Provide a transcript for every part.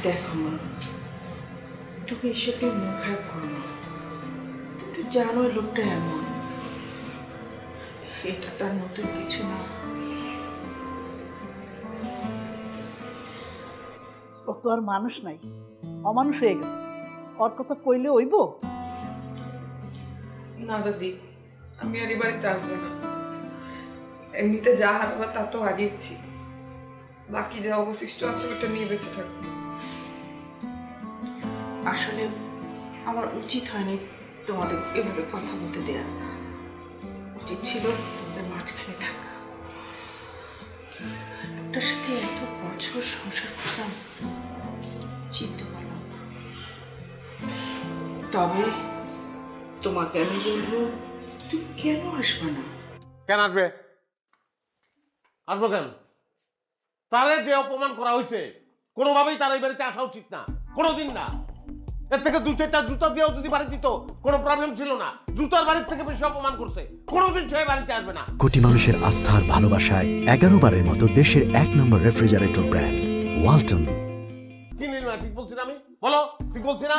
দেখো মা, তুমি এসব নিয়ে মন খারাপ করো না। তুমি জানো লোকটা এমন, এটা তার নতুন কিছু না। ও তো আর মানুষ নাই, অমানুষ হয়ে গেছে। ওর কথা কইলে হইব? না দাদি, আমি আর এই বাড়িতে আসবো না। এমনিতে যা হারাবার তা তো হারিয়েছি, বাকি যা অবশিষ্ট আছে ওটা নিয়ে বেঁচে থাকবো। আসলে আমার উচিত হয়নি তোমাদের এভাবে কথা বলতে দেয়া। উচিত ছিল তোমাদের মাঝখানে থাকা। লোকটার সাথে এত বছর সংসার করলাম, চিনতে পারলাম না। তবে তোমাকে আমি বলবো, তুমি কেন আসবে না? কেন আসবে? আসবো কেন? তারে যে অপমান করা হয়েছে, কোনোভাবেই তার এই বাড়িতে আসা উচিত না, কোনোদিন না। এর থেকে 2-4টা জুতা দিয়েও যদি বাড়ি দিত কোনো প্রবলেম ছিল না। জুতার বাড়ির থেকে বেশি অপমান করছে, কোনোদিন সে বাড়িতে আসবে না। কোটি মানুষের আস্থার ভালোবাসায় 11 বারের মতো দেশের 1 নম্বর রেফ্রিজারেটর ব্র্যান্ড ওয়ালটন। কি নীলিমা, ঠিক বলছি না আমি? বলো, ঠিক বলছি না?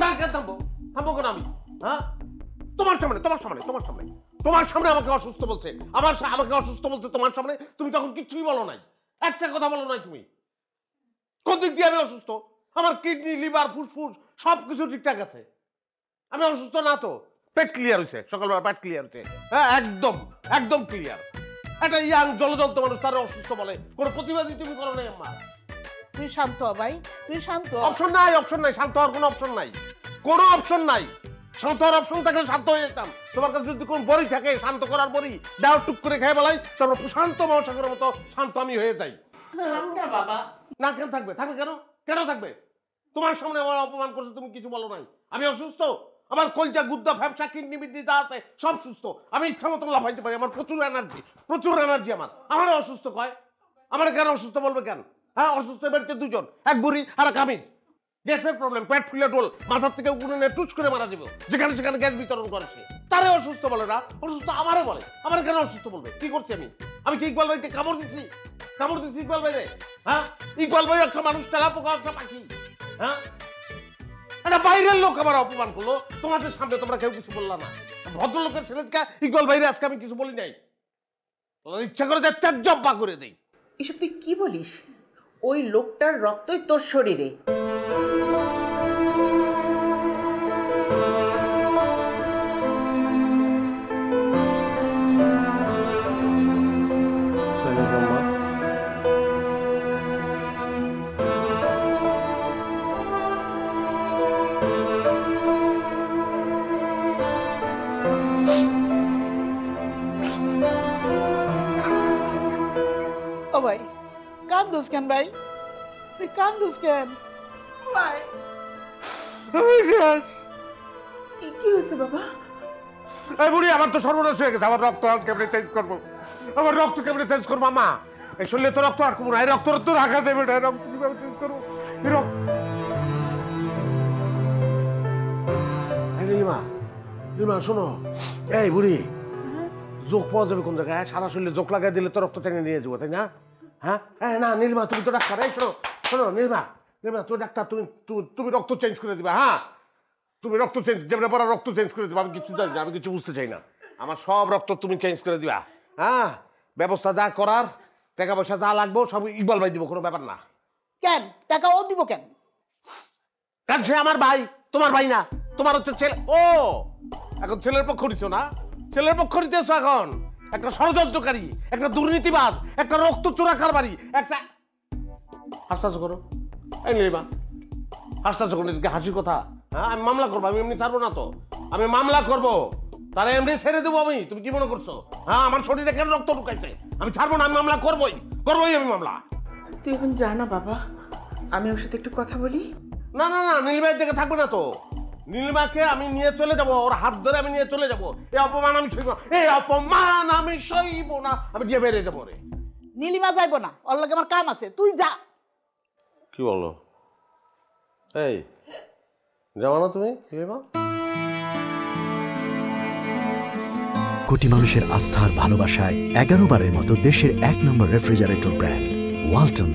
না কেন থামবো? থামবো কেন আমি? হ্যাঁ, তোমার সামনে আমাকে অসুস্থ বলছে, আমাকে অসুস্থ বলছে তোমার সামনে। তুমি তখন কিছুই বলো নাই, একটা কথা বলো নাই তুমি। কোন দিক দিয়ে আমি অসুস্থ? আমার কিডনি, লিভার, ফুসফুস সবকিছু ঠিকঠাক আছে। আমি অসুস্থ না তো। পেট ক্লিয়ার হয়েছে, সকালবেলা পেট ক্লিয়ার হয়েছে। হ্যাঁ, একদম ক্লিয়ার। একটা ইয়াং জলজন্ত মানুষ তারা অসুস্থ বলে, কোনো প্রতিবাদী তুমি করো নাই আম্মা। তুই শান্ত হ ভাই, তুই শান্ত হ। অপশন নাই, শান্ত হওয়ার কোনো অপশন নাই, কোনো অপশন নাই। শান্ত হওয়ার অপশন থাকলে শান্ত হয়ে যেতাম। তোমার কাছে যদি কোন বড়ি থাকে শান্ত করার বড়ি, দাও টুক করে খেয়ে বেলাই, তারপর শান্ত মহাসাগরের মতো শান্ত আমি হয়ে যাই। না বাবা। না কেন থাকবে? কেন থাকবে? তোমার সামনে আমার অপমান করছে, তুমি কিছু বলো নাই। আমি অসুস্থ, আমার কলজা, গুদ্দা, ফ্যাপসা, কিডনি মিডনি যা আছে সব সুস্থ। আমি ইচ্ছা মতো লাফাইতে পারি, আমার প্রচুর এনার্জি। আমার অসুস্থ কয়? আমার কেন অসুস্থ বলবে কেন? হ্যাঁ, অসুস্থ বাড়িতে দুজন, এক বুড়ি আর এক আমি। গ্যাসের প্রবলেম, পেট ফুলে ডোল, মাথার থেকে উকুনে টুচ করে মারা যাবে যেখানে সেখানে গ্যাস বিতরণ করেছে। তারে অসুস্থ বলে না, অসুস্থ আমারে বলে। আমার কেন অসুস্থ বলবে? কি করছি আমি কি ইকবাল ভাইকে কামড় দিচ্ছি ইকবাল ভাই? হ্যাঁ, ইকবাল ভাই একটা মানুষ, তেলা পোকা একটা পাখি। হ্যাঁ, একটা বাইরের লোক আমার অপমান করলো, তোমাদের সামনে তোমরা কেউ কিছু বললা না। ভদ্রলোকের ছেলেকে ইকবাল ভাইরে আজকে আমি কিছু বলি নাই। তোমার ইচ্ছা করে যে জব্বা করে দেই। এসব তুই কি বলিস? ওই লোকটার রক্তই তোর শরীরে। ও ভাই, কান্দুস কেন ভাই? তুই কান্দুস কেন ভাই? কি হয়েছে বাবা? এই বুড়ি, আমার তো সর্বনাশ হয়ে গেছে। আমার রক্ত কেমনে চেঞ্জ করবো? মা, এই শরীরে তো রক্ত আর কমো না। এই রক্ত তো রাখা যাবে না। রক্ত কিভাবে চেঞ্জ করবো? নীলিমা শোনো, এই বুড়ি, যোগ পাওয়া যাবে কোন জায়গায়? সারা শরীরে যোগ লাগাই দিলে তো রক্ত টেনে নিয়ে যাবো, তাই না? হ্যাঁ, না নীলিমা, তুমি তো ডাক্তার। এই শোনো নীলিমা, তুমি ডাক্তার, তুমি রক্ত চেঞ্জ করে দিবা। হ্যাঁ, তুমি রক্ত চেঞ্জ, যেমন পড়া রক্ত চেঞ্জ করে দিবা। আমি কিছু জানি না, আমি কিছু বুঝতে চাই না। আমার সব রক্ত তুমি চেঞ্জ করে দিবা। হ্যাঁ, ব্যবস্থা যা করার, টাকা পয়সা যা লাগবে সব ইকবাল ভাই দিব, কোনো ব্যাপার না। কেন টাকা ও দিব কেন? কারণ সে আমার ভাই, তোমার ভাই না। তোমার হচ্ছে ছেলে। ও, এখন ছেলের পক্ষ নিচ্ছ না? ছেলের পক্ষ নিতেছ এখন? একটা ষড়যন্ত্রকারী, একটা দুর্নীতিবাজ, একটা রক্ত চোরা কারবারি, একটা হাসতাছো করো। এই নীলিমা, হাসতাছো করো, হাসির কথা? হ্যাঁ, আমি মামলা করবো। আমি এমনি ছাড়বো না তো, আমি মামলা করবো। তারা এমনি ছেড়ে দেবো আমি? তুমি কি মনে করছো? হ্যাঁ, আমার শরীরে কেন রক্ত ঢুকাইছে? আমি ছাড়বো না, আমি মামলা করবোই আমি মামলা। তুই এখন জানা বাবা, আমি ওর সাথে একটু কথা বলি। না, নীলিমার জায়গায় থাকবে না তো। নীলিমাকে আমি নিয়ে চলে যাবো, ওর হাত ধরে আমি নিয়ে চলে যাবো। এই অপমান আমি সইব না, আমি দিয়ে বেরিয়ে যাবো রে। নীলিমা যাইবো না, ওর লগে আমার কাম আছে, তুই যা। কি বলো? এই যাবো না তুমি নীলিমা? কোটি মানুষের আস্থার ভালোবাসায় 11 বারের মতো দেশের 1 নম্বর রেফ্রিজারেটর ব্র্যান্ড ওয়ালটন।